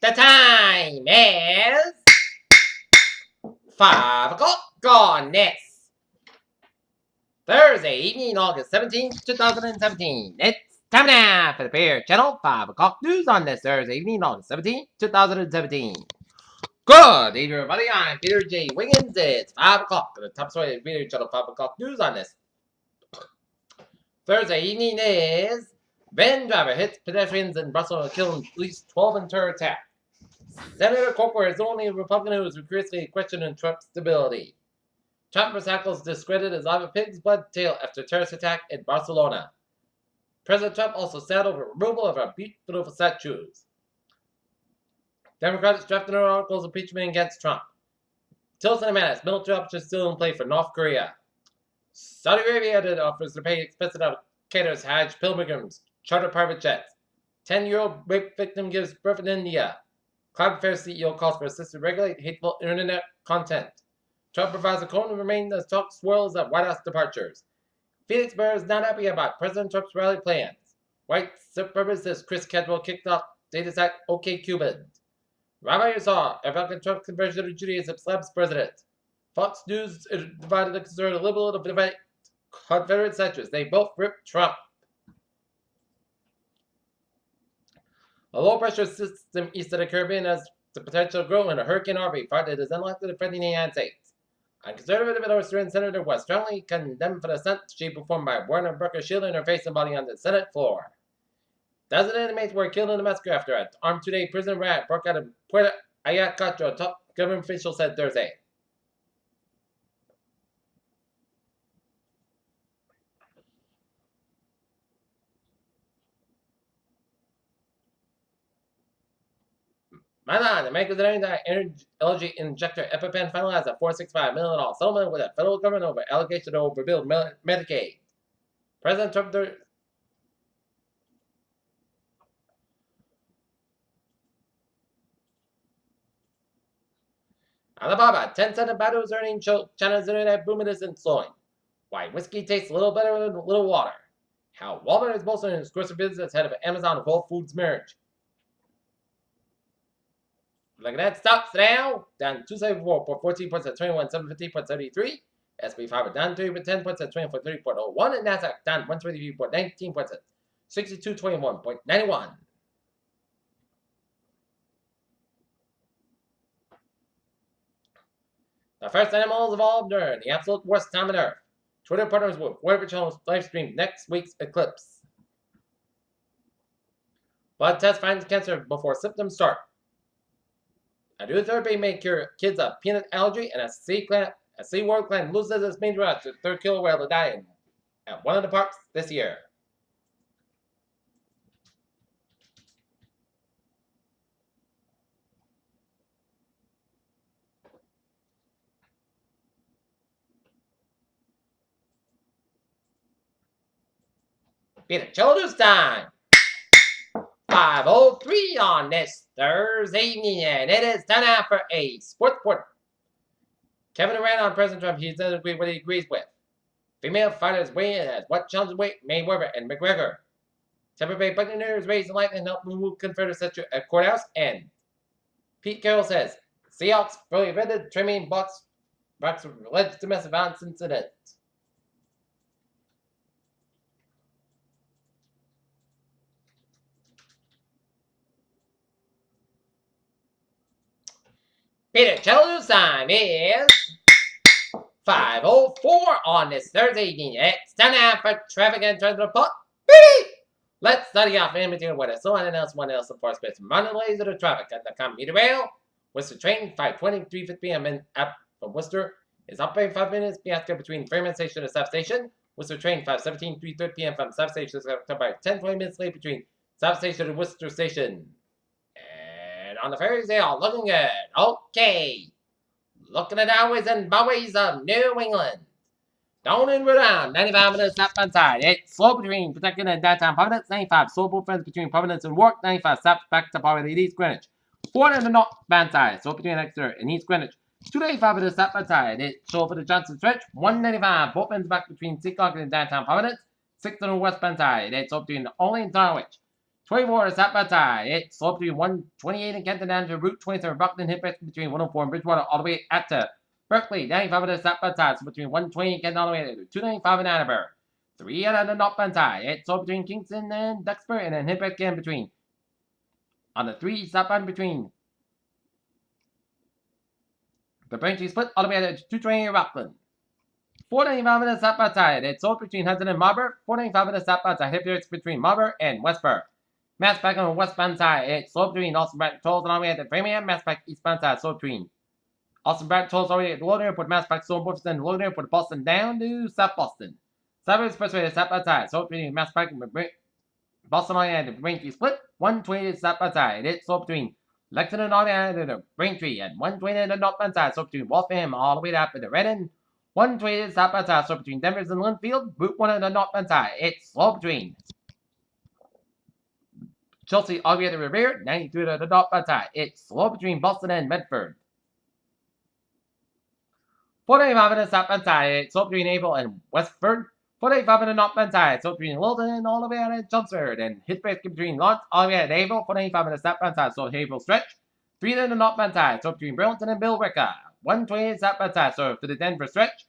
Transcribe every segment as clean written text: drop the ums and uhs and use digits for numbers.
The time is 5 o'clock on this Thursday evening, August 17th, 2017. It's time now for the Bear Channel 5 o'clock news on this Thursday evening, August 17th, 2017. Good evening, everybody. I'm Peter J. Wiggins. It's 5 o'clock. The top story of Bear Channel 5 o'clock news on this Thursday evening is van driver hits pedestrians in Brussels, killing at least 12 in terror attack. Senator Coker is the only Republican who is rigorously questioning Trump's stability. Trump recycles discredit as live pig's blood tale after terrorist attack in Barcelona. President Trump also said over removal of our beautiful statues. Democrats drafting their articles of impeachment against Trump. Tillerson and Mattis, military options still in play for North Korea. Saudi Arabia offers to pay expensive caterers Hajj pilgrims, charter private jets. 10-year-old rape victim gives birth in India. Cloudflare CEO calls for assistance to regulate hateful internet content. Trump provides a cone to remain as talk swirls at White House departures. Phoenix Bear is not happy about President Trump's rally plans. White supremacist Chris Cadwell kicked off data site OkCupid. Rabbi Yazar, American Trump's conversion to Judaism, slams president. Fox News divided the concern a liberal debate. Confederate centrists, they both ripped Trump. A low-pressure system east of the Caribbean has the potential to grow in a Hurricane Harvey, part that is unlikely to threaten the United States. A conservative and Australian senator was strongly condemned for the stunt she performed by Warner Burger shielding her face and body on the Senate floor. Dozens of inmates were killed in the massacre after an armed two-day prison riot broke out in Puerto Ayacucho, top government official said Thursday. Milan, America's energy injector EpiPen finalized a $465 million settlement with the federal government over allegation to overbuild Medicaid. President Trump Alibaba, 10-cent in Baidu's earnings show China's internet boom isn't slowing. Why whiskey tastes a little better than a little water. How Walmart is bolstering its grocery business ahead of Amazon and Whole Foods merge. Look at that, stocks now down 274 for 14 points at 21,750.73. SP 5 down 3 with 10 points at 2430.01, and Nasdaq down 123.19 points at 6221.91. The first animals evolved during the absolute worst time on Earth. Twitter partners with Weather Channel's live stream next week's eclipse. Blood test finds cancer before symptoms start. A new therapy may cure kids of peanut allergy, and a SeaWorld clan loses its main route to third killer whale to die at one of the parks this year. Peter Childers time. 5:03 on this Thursday evening, and it is time now for a sports report. Kevin Durant on President Trump, he doesn't agree with what he agrees with. Female fighters weigh in as what challenges weight Mayweather and McGregor. Tampa Bay Buccaneers raise the light and help remove Confederate statue at courthouse. And Pete Carroll says Seahawks fully vetted trimming Bucks alleged domestic violence incident. Peter Childers' time is 5:04 on this Thursday evening. It's time now for traffic and transit report. Let's study off in between weather. So one else of course, space. Minor delays of the traffic at the commuter rail. Worcester train 5:20, 3:50 p.m. up from Worcester is operating 5 minutes between Fairmont Station and South Station. Worcester train 5:17, 3:30 p.m. from South Station is by 10-20 minutes late between South Station and Worcester Station. On the ferries, they are looking good. Okay. Looking at highways and byways of New England. Down and around, 95 minutes southbound side. It's slow between Pawtucket and downtown Providence. 95 slow both ends between Providence and Warwick. 95 stops back to Providence, East Greenwich. 4 on the northbound side, slow between Exeter and East Greenwich. 295 minutes southbound side. It's slow for the Johnson Stretch. 195 both ends back between Seacock and downtown Providence. 6 on the westbound side. It's slow between Olney and Norwich. 24 South by side. It's slow between 128 and Kenton down to Route 23. Buckland hit between 104 and Bridgewater all the way at to Berkeley. 95 at the South by side. So between 120 and Kenton all the way to 295 in Attleboro. 3 out of the North by side. It's slow between Kingston and Duxbury and then hit back again between. On the 3 southbound between the Braintree split all the way to 220 Rockland. 495 minutes south by side. It's sold between Hudson and Marlborough. 495 minutes south by side. Hip between Marlborough and Westborough. Mass back on the westbound side. It's sold between Austin Bratton Tolls and all the way at the Framingham. Mass back eastbound side. Sold between Austin Bratton Tolls all the way at the Loading Airport. Mass back Stone Boston. Loading Airport Boston down to South Boston. Southern Expressway to south by side. Sold between Mass back Boston all the way at the Braintree split. 120 south by side. It's sold between Lexington all the way at the Braintree and 120 at the northbound side. Sold between Waltham all the way up at the Redden. 120 south by side, so between Denver's and Linfield, Route 1 on the northbound side. It's slow between Chelsea all the way to the Revere, 93 to the northbound side. It's slow between Boston and Medford. 485 on the southbound side. It's slow between April and Westford. 485 on the northbound side. So between Wilton all the way out to Chelmsford and hit between Lawrence all the way at April. 485 on the southbound side. So April stretch. 3 to the northbound side. So between Burlington and Billerica. 120 southbound side, so for the Denver stretch.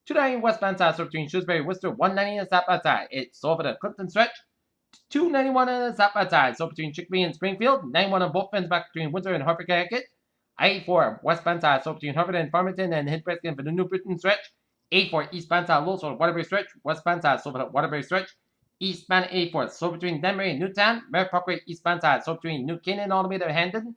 290 westbound side, so between Shrewsbury and Worcester. 190 on the southbound side. It's so for the Clifton stretch. 291 on the southbound side, so between Chicopee and Springfield. 91 on both ends back between Windsor and Hartford, Connecticut. 84 westbound side, so between Hartford and Farmington and Hillsborough for the New Britain stretch. 84 eastbound side, low, so Waterbury stretch. Westbound side, so for the Waterbury stretch. Eastbound 84, so between Denver and Newtown. Merritt Parkway eastbound side, so between New Canaan all the way to Hamden.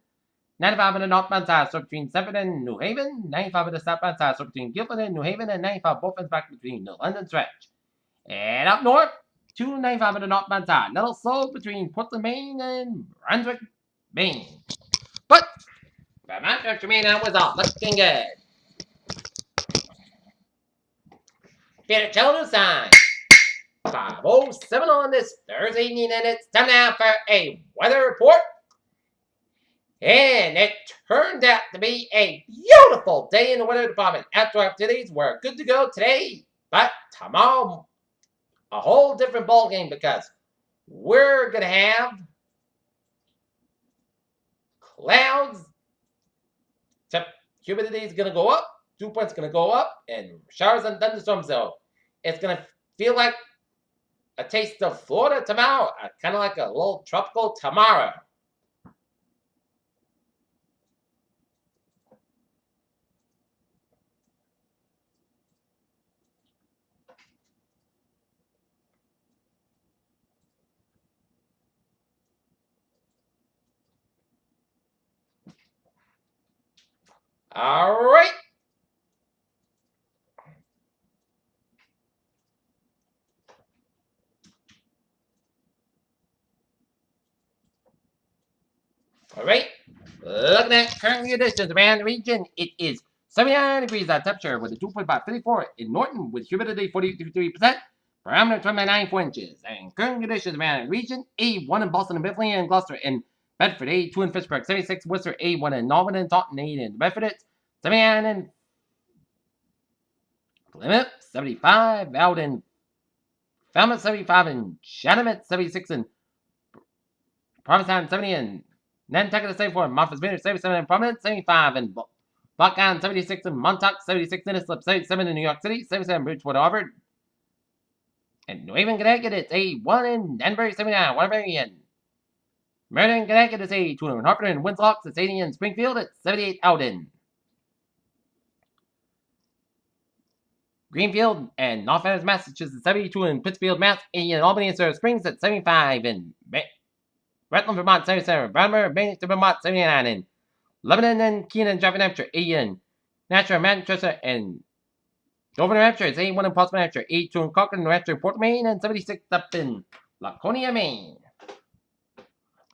95 on the northbound side, so between Sanford and New Haven. 95 on the southbound side, so between Guilford and New Haven. And 95 both ends back between the London stretch. And up north, 295 on the northbound side. Little slow between Portland, Maine and Brunswick, Maine. But Vermont to Maine, that was all looking good. Peter Children's sign. 5:07 on this Thursday evening, and it's time now for a weather report. And it turned out to be a beautiful day in the weather department. Outdoor activities were good to go today, but tomorrow, a whole different ball game because we're going to have clouds. Humidity is going to go up, dew point's going to go up, and showers and thunderstorms. So it's going to feel like a taste of Florida tomorrow, kind of like a little tropical tomorrow. All right. All right. Looking at current conditions around the region, it is 79 degrees at temperature with a dew point about 54 in Norton with humidity 43%, parameter 29 inches. And current conditions around the region, A1 in Boston and Mifflin and Gloucester and Bedford, A2 in Pittsburgh, 76 Worcester, A1 in Norman and Taunton, A in Bedford, 79 in Plymouth, 75 out in Falmouth, 75 in Chatham, 76 in Provincetown, 70 in Nantucket, 74 in Martha's Vineyard, 77 in Providence, 75 in Bucktown, 76 in Montauk, 76 in Islip, 77 in New York City, 77 in Bridgewater, Harvard, and New Haven, Connecticut, it's A1 in Danbury, 79, Waterbury, and Meriden, Connecticut, it's A2 in Hartford, and Winslow, it's 80 in Springfield, it's 78 out in Greenfield and North Adams, Massachusetts, 72 in Pittsfield, Mass, 80 in Albany and Silver Springs, at 75 in Rutland, Vermont, 77 in Bradmer, Bennington, Vermont, 79 in Lebanon and Keenan, Jaffa, New Hampshire, 80 in Nashua, Manchester, and Dover, New Hampshire, it's 81 in Portsmouth, New Hampshire, 82 in Concord, New Hampshire, Portland, Maine, and 76 up in Laconia, Maine.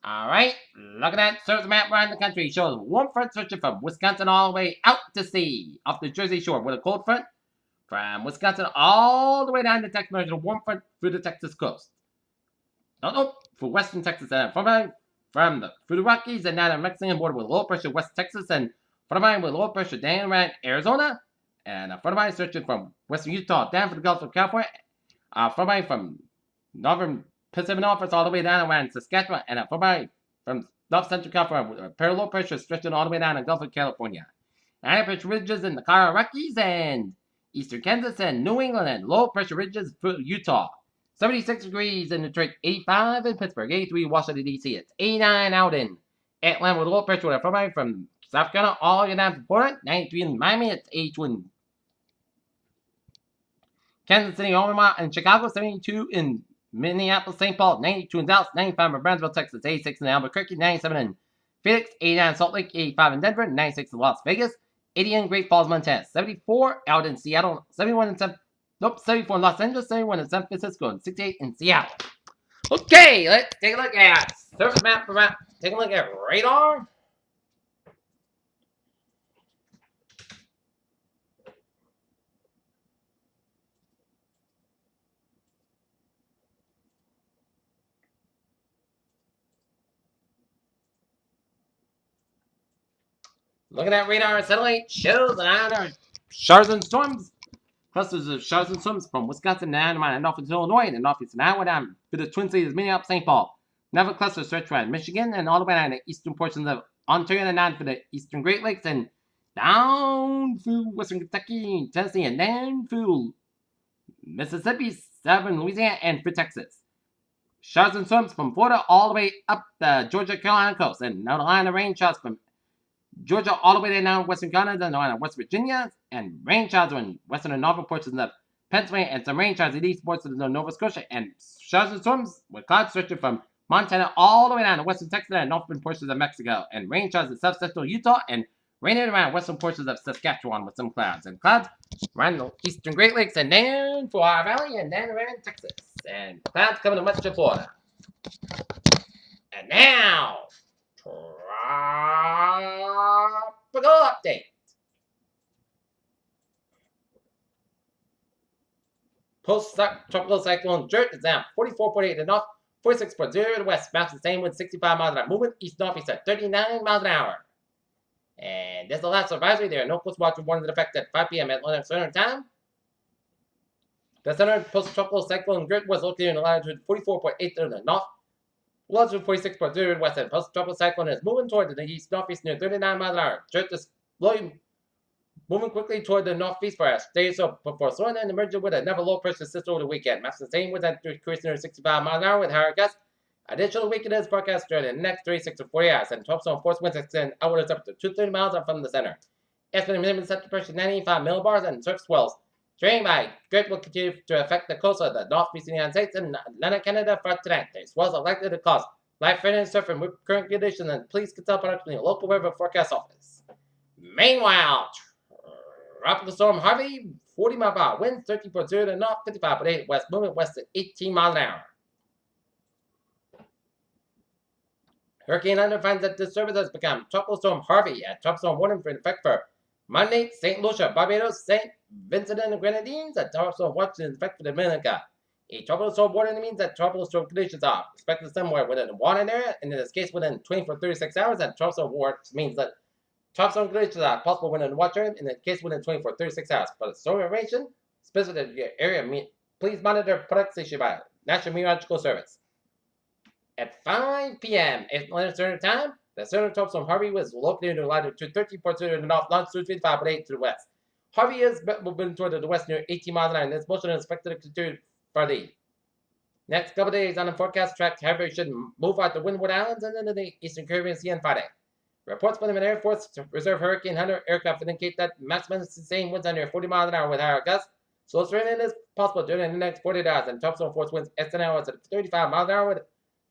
Alright, looking at surface map around the country shows warm front stretching from Wisconsin all the way out to sea off the Jersey Shore with a cold front from Wisconsin all the way down to Texas, there's a warm front through the Texas coast. For western Texas, and through the Rockies and down the Mexican border with low pressure west Texas, and front of mine with low pressure down around Arizona, and front of mine stretching from western Utah down to the Gulf of California, front of mine from northern Pacific Northwest all the way down around Saskatchewan and up from North Central California with a parallel pressure stretching all the way down in Gulf of California. High pressure ridges in the Colorado Rockies and eastern Kansas and New England and low pressure ridges for Utah. 76 degrees in Detroit, 85 in Pittsburgh, 83 in Washington, D.C. It's 89 out in Atlanta with low pressure with a from South Carolina all the way down to Florida. 93 in Miami, it's 82 in Kansas City, Omaha, and Chicago. 72 in Minneapolis, St. Paul, 92 in Dallas, 95 in Brownsville, Texas, 86 in Albuquerque, 97 in Phoenix, 89 in Salt Lake, 85 in Denver, 96 in Las Vegas, 80 in Great Falls, Montana, 74 out in Seattle, 71 in 74 in Los Angeles, 71 in San Francisco, and 68 in Seattle. Okay, let's take a look at surface map for map. Take a look at radar. Looking at radar satellite shows that our showers and storms. Clusters of showers and storms from Wisconsin down to northeast Illinois and northeastern Iowa down to the Twin Cities, Minneapolis, St. Paul. Another cluster stretch around Michigan and all the way down the eastern portions of Ontario and down to the eastern Great Lakes and down through western Kentucky, Tennessee, and down through Mississippi, southern Louisiana, and through Texas. Showers and storms from Florida all the way up the Georgia Carolina coast and North Carolina rain showers from Georgia all the way down western Canada and West Virginia, and rain showers in western and northern portions of Pennsylvania, and some rain showers in east portions of Nova Scotia, and showers and storms with clouds stretching from Montana all the way down to western Texas and northern portions of Mexico, and rain showers in south central Utah, and rain around western portions of Saskatchewan with some clouds, and clouds around the eastern Great Lakes and down to our valley and down around Texas, and clouds coming to much of Florida. And now, tropical update. Post-tropical cyclone Jert is now 44.8 to the north, 46.0 to the west. Bounce the same with 65 miles an hour. Movement east-northeast at 39 miles an hour. And this is the last advisory. There are no coast watch warnings in effect at 5 p.m. Atlantic Standard Time. The center of post-tropical cyclone Jert was located in latitude 44.8 to the north, latitude 46.0 to the west. And post-tropical cyclone is moving toward the east-northeast near 39 miles an hour. Jert is moving quickly toward the northeast for a day so before slowing and emerging with another low pressure system over the weekend. Maps the same with that increasing to 65 miles an hour with higher gusts. Additional weekend is forecast during the next 36 to 40 hours, and 12 zone force winds extend outwards up to 230 miles from the center. Estimated minimum center pressure 95 millibars, and surf swells drained by Great will continue to affect the coast of the northeastern United States and Atlantic Canada for tonight. The swells are likely to cause life-threatening surf and current conditions, and please consult directly your local weather forecast office. Meanwhile, tropical storm Harvey, 40 mile per hour winds, 13.0 to the north, 55.8 west, moving west at 18 miles an hour. Hurricane Hunter finds that this service has become Tropical Storm Harvey, a tropical storm warning for effect for Monday, St. Lucia, Barbados, St. Vincent and the Grenadines, a tropical storm watch in effect for Dominica. A tropical storm warning means that tropical storm conditions are expected somewhere within the water area, and in this case within 24 to 36 hours, and tropical storm warning means that tropical storm conditions are possible within the water area, in the case within 24 to 36 hours. For the storm information specific to your area, please monitor products issued by National Meteorological Service. At 5 p.m. Atlantic Standard Time, the center of tropical storm Harvey was located in latitude 13.2 to the north, longitude 55.8 to the west. Harvey is moving toward the west near 18 miles an hour, and this motion is expected to continue for the next couple days on the forecast track. Harvey should move out the Windward Islands and into the eastern Caribbean Sea on Friday. Reports from the Air Force Reserve Hurricane Hunter aircraft indicate that maximum sustained winds under 40 miles an hour with higher gusts. So rain is possible during the next 40 hours, and tropical force winds estimated at 35 miles an hour to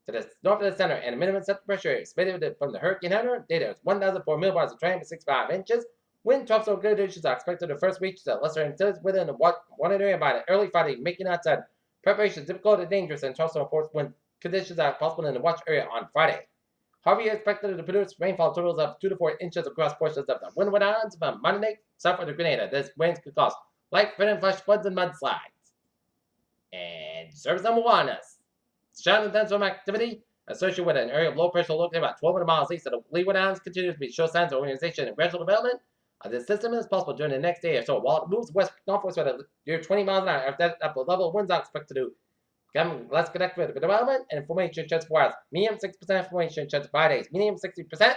the north of the center, and the minimum center pressure estimated from the Hurricane Hunter data is 1,004 millibars of triangle 65 inches. Wind tropical conditions are expected to first reach the lesser intensities within the water area by the early Friday, making outside preparations difficult and dangerous, and tropical force wind conditions are possible in the watch area on Friday. Harvey is expected to produce rainfall totals of 2 to 4 inches across portions of the Windward Islands from Monday south of the Grenada. This rain could cause light flash floods and mudslides. And service number 1 is shadow and thunderstorm activity associated with an area of low pressure located about 1,200 miles east of the Leeward Islands continues to show signs of organization and gradual development. This system is possible during the next day or so. While it moves west northwest at near 20 miles an hour, after that upper level winds are expected to Come, let's connect with development and information chance for us. Medium 6% information chance 5 days. Medium 60%.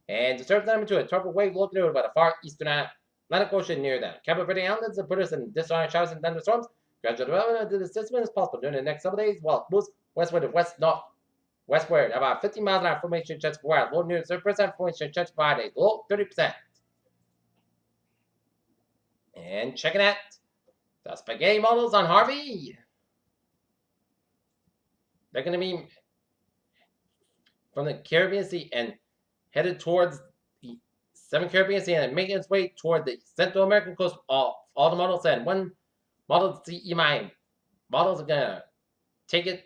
And the surface number 2, a tropical wave located by the far eastern Atlantic Ocean near the Cabo Verde Islands and put us in disjointed showers and thunderstorms. Gradual development of the system is possible during the next several days while it moves westward to westward about 50 miles an hour. Formation chance for hours. Low near 30% formation chance for 5 days. Low 30%. And checking out the spaghetti models on Harvey. They're going to be from the Caribbean Sea and headed towards the Southern Caribbean Sea and making its way toward the Central American coast. All the models said one model CEMI models are going to take it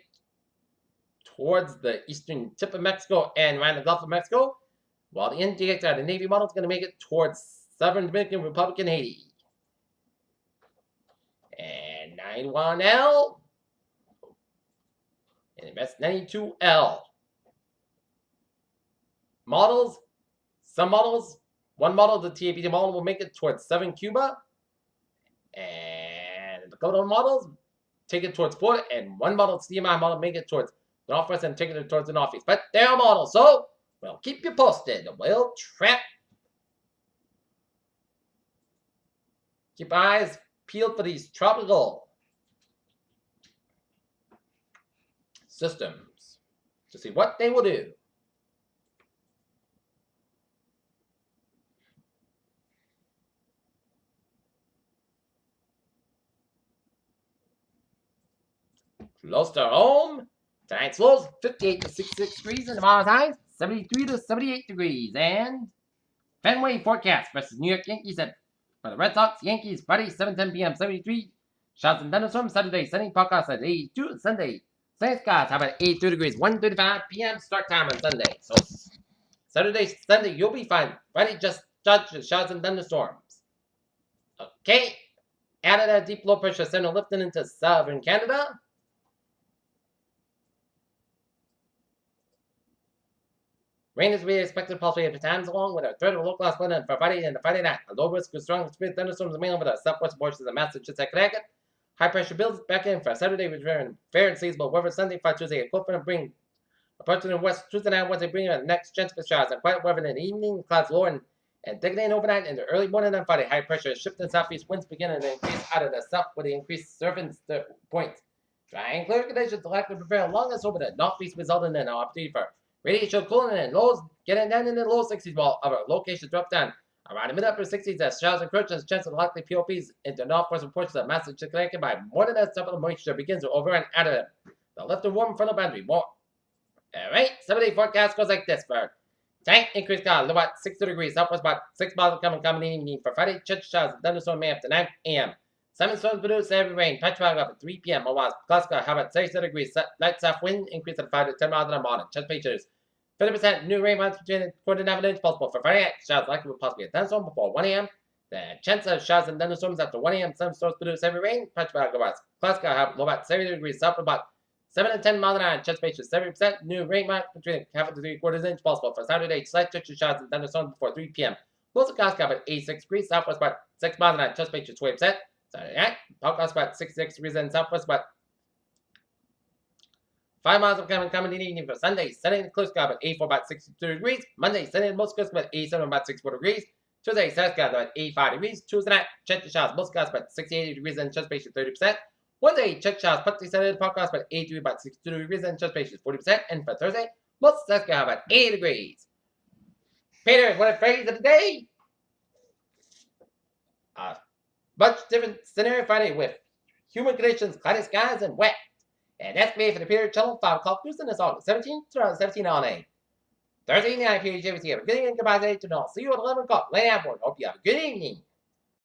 towards the eastern tip of Mexico and around the Gulf of Mexico, while the NGX, the Navy model, is going to make it towards Southern Dominican Republic and Haiti. And 91L and MS92L models. Some models, one model, the TAPD model, will make it towards Southern Cuba, and a couple of models take it towards Florida, and one model, CMI model, make it towards the northwest and take it towards the northeast. But they're models, so we'll keep you posted. We'll track. Keep eyes peeled for these tropical systems to see what they will do. Close to home. Tonight's lows 58 to 66 degrees, and tomorrow's highs 73 to 78 degrees. And Fenway forecast versus New York Yankees at for the Red Sox. Yankees Friday 7:10 p.m. 73 showers and thunderstorms. Saturday sunny forecast at 82. Sunday sunny skies. How about 82 degrees? 1:35 p.m. start time on Sunday. So Saturday, Sunday you'll be fine. Friday just showers and thunderstorms. Okay. Out of that deep low pressure center lifting into southern Canada. Rain is to be expected possibly at times, along with a threat of a low-class wind for Friday and the Friday night. A low risk of strong spring thunderstorms mainly over the southwest portions of Massachusetts and Connecticut. High pressure builds back in for Saturday, returning fair and seasonable weather. Sunday, for Tuesday, a cold front bring approaching the west. Tuesday night, Wednesday, bringing the next chance for showers and quiet weather in the evening. Clouds lower and thickening overnight and the early morning on Friday. High pressure shifting southeast winds beginning to increase out of the south with the increased surface points. Dry and clear conditions likely to prevail longest over the northeast, resulting in an opportunity for radiation cooling and lows getting down in the low 60s, while our locations drop down around the mid-upper 60s as showers encroach and chance of likely POPs into northwestern portions of Massachusetts, Connecticut by more than a sample of moisture begins to overrun out of the left of warm frontal boundary. More. Alright, 7-day forecast goes like this for tonight, increased cloud, low about 60 degrees, southwest about 6 miles of coming evening for Friday, church showers and thunderstorm May after 9 a.m. Some storms produce heavy rain, patch fog up at 3 p.m. Otherwise, Glasgow, how about 60 degrees, light south wind, increase at 5 to 10 miles an hour. Chest pictures. 50% new rain amounts between 49 avalanche possible for Friday night. Showers likely with possibly a thunderstorm before 1 a.m. The chance of showers and thunderstorms after 1 a.m. Some storms produce heavy rain. Patch fog otherwise. Glasgow, have low about 70 degrees, south about 7 to 10 miles an hour. Chest pictures 70% new rain amounts between half to 3/4 inch possible for Saturday. Slight church showers and thunderstorms before 3 p.m. Most of Glasgow about 86 degrees, southwest about 6 miles an hour. Chest pictures 20%. Saturday night, Glasgow about 66 degrees and southwest about 5 miles of coming in the evening for Sunday. Sunday in the close sky about 84 about 62 degrees. Monday, Sunday in most skies about 87 about 64 degrees. Tuesday, sunny skies about 85 degrees. Tuesday night, check the showers. Most skies about 68 degrees and chest patient 30%. Wednesday, check showers. Partly sunny in the podcast about 83 about 62 degrees and chest patient 40%. And for Thursday, most sunny skies about 80 degrees. Peter, what a phrase of the day! Much different scenario Friday with humid conditions, cloudy skies, and wet. And that's me for the period channel 5 o'clock Tuesday, this August 17th, 2017 on a Thursday evening. I'm PJ. Have a good evening. Goodbye, today. See you at 11 o'clock. Lay out. Hope you have a good evening.